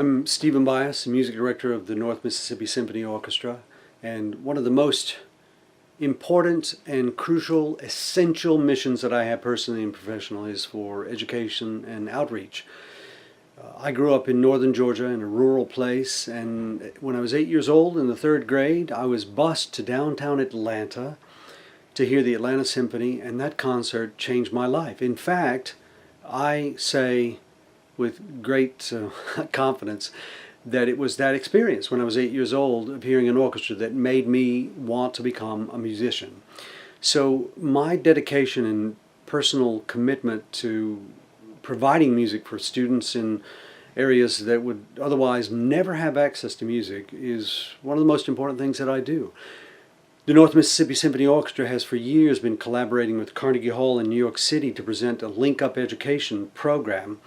I'm Stephen Bias, music director of the North Mississippi Symphony Orchestra, and one of the most important and crucial, essential missions that I have personally and professionally is for education and outreach. I grew up in northern Georgia in a rural place, and when I was 8 years old in the third grade, I was bused to downtown Atlanta to hear the Atlanta Symphony, and that concert changed my life. In fact, I say with great confidence that it was that experience when I was 8 years old of hearing an orchestra that made me want to become a musician. So my dedication and personal commitment to providing music for students in areas that would otherwise never have access to music is one of the most important things that I do. The North Mississippi Symphony Orchestra has for years been collaborating with Carnegie Hall in New York City to present a LinkUp education program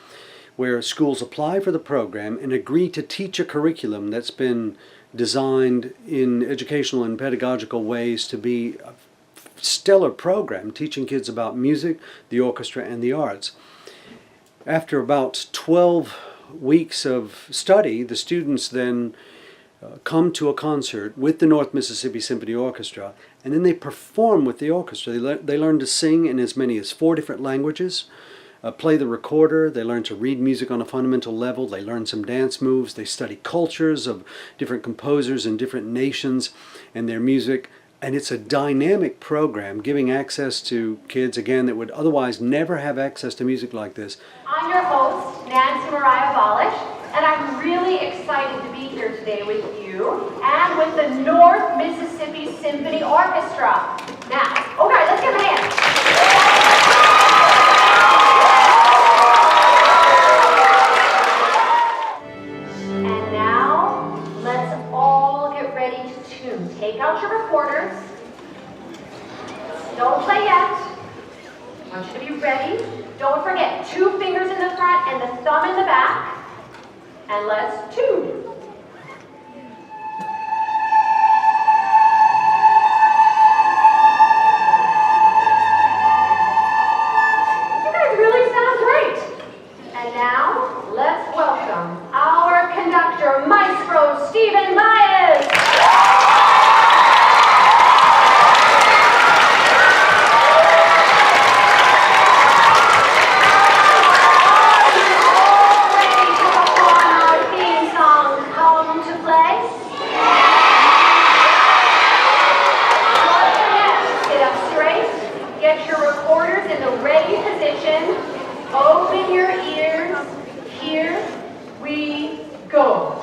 where schools apply for the program and agree to teach a curriculum that's been designed in educational and pedagogical ways to be a stellar program teaching kids about music, the orchestra, and the arts. After about 12 weeks of study, the students then come to a concert with the North Mississippi Symphony Orchestra, and then they perform with the orchestra. They learn to sing in as many as 4 different languages, play the recorder, they learn to read music on a fundamental level, they learn some dance moves, they study cultures of different composers in different nations and their music. And it's a dynamic program giving access to kids, again, that would otherwise never have access to music like this. I'm your host, Nancy Mariah Bolish, and I'm really excited to be here today with you and with the North Mississippi Symphony Orchestra. Now, okay, let's give them a hand. And now, let's all get ready to tune. Take out your recorders. Don't play yet. I want you to be ready. Don't forget, 2 fingers in the front and the thumb in the back. And let's tune. You guys really sound great. And now, let's welcome our conductor, Maestro Stephen Myers. Open your ears. Here we go.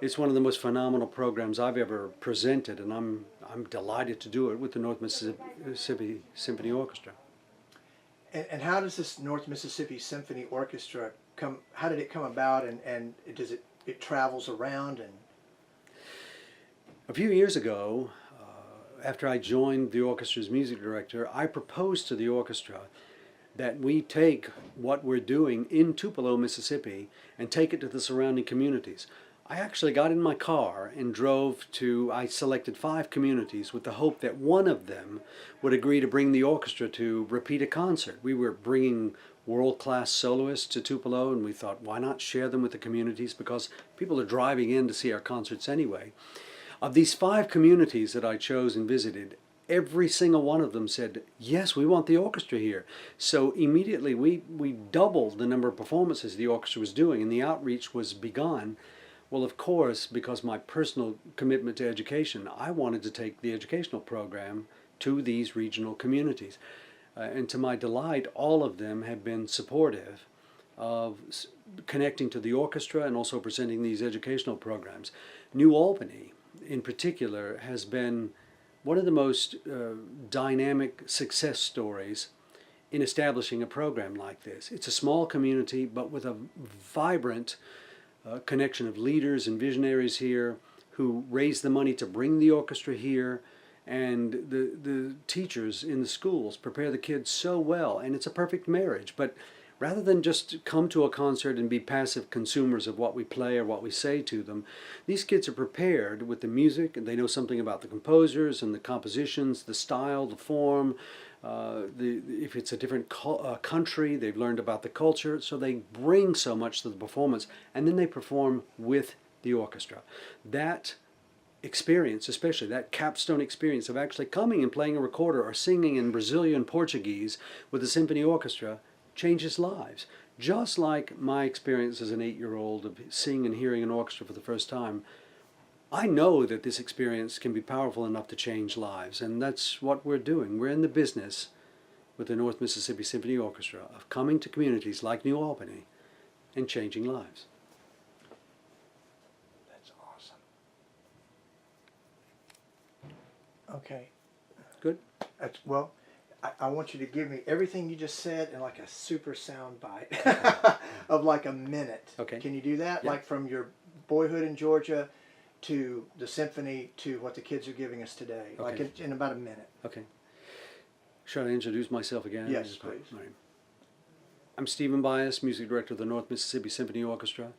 It's one of the most phenomenal programs I've ever presented, and I'm delighted to do it with the North Mississippi Symphony Orchestra. And how does this North Mississippi Symphony Orchestra come? How did it come about? And does it travels around? And a few years ago, after I joined the orchestra's music director, I proposed to the orchestra that we take what we're doing in Tupelo, Mississippi, and take it to the surrounding communities. I actually got in my car and I selected 5 communities with the hope that one of them would agree to bring the orchestra to repeat a concert. We were bringing world-class soloists to Tupelo, and we thought, why not share them with the communities, because people are driving in to see our concerts anyway. Of these 5 communities that I chose and visited, every single one of them said, yes, we want the orchestra here. So immediately we doubled the number of performances the orchestra was doing, and the outreach was begun. Well, of course, because my personal commitment to education, I wanted to take the educational program to these regional communities. And to my delight, all of them have been supportive of connecting to the orchestra and also presenting these educational programs. New Albany, in particular, has been one of the most dynamic success stories in establishing a program like this. It's a small community, but with a vibrant connection of leaders and visionaries here who raise the money to bring the orchestra here, and the teachers in the schools prepare the kids so well, and it's a perfect marriage. But rather than just come to a concert and be passive consumers of what we play or what we say to them, these kids are prepared with the music, and they know something about the composers and the compositions, the style, the form. If it's a different country, they've learned about the culture, so they bring so much to the performance, and then they perform with the orchestra. That experience, especially that capstone experience of actually coming and playing a recorder or singing in Brazilian Portuguese with a symphony orchestra, changes lives. Just like my experience as an 8-year-old of seeing and hearing an orchestra for the first time, I know that this experience can be powerful enough to change lives, and that's what we're doing. We're in the business with the North Mississippi Symphony Orchestra of coming to communities like New Albany and changing lives. That's awesome. Okay. Good? Well, I want you to give me everything you just said in like a super sound bite of like a minute. Okay. Can you do that? Yeah. Like from your boyhood in Georgia to the symphony to what the kids are giving us today. Okay. Like in about a minute. Okay. Should I introduce myself again? Yes, please. All right. I'm Stephen Bias, Music Director of the North Mississippi Symphony Orchestra.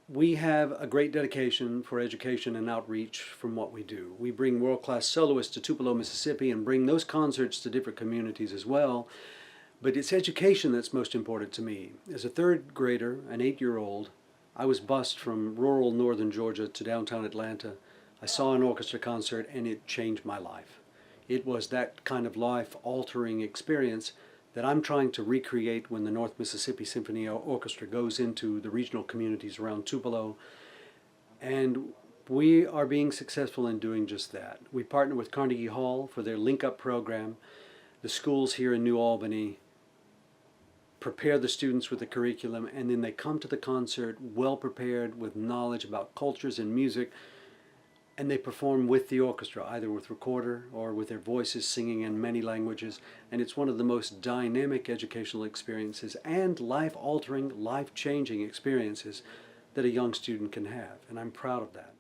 We have a great dedication for education and outreach from what we do. We bring world-class soloists to Tupelo, Mississippi, and bring those concerts to different communities as well. But it's education that's most important to me. As a 3rd grader, an 8-year-old, I was bused from rural northern Georgia to downtown Atlanta. I saw an orchestra concert, and it changed my life. It was that kind of life-altering experience that I'm trying to recreate when the North Mississippi Symphony Orchestra goes into the regional communities around Tupelo. And we are being successful in doing just that. We partner with Carnegie Hall for their LinkUp program. The schools here in New Albany prepare the students with the curriculum, and then they come to the concert well prepared with knowledge about cultures and music, and they perform with the orchestra, either with recorder or with their voices singing in many languages. And it's one of the most dynamic educational experiences and life-altering, life-changing experiences that a young student can have. And I'm proud of that.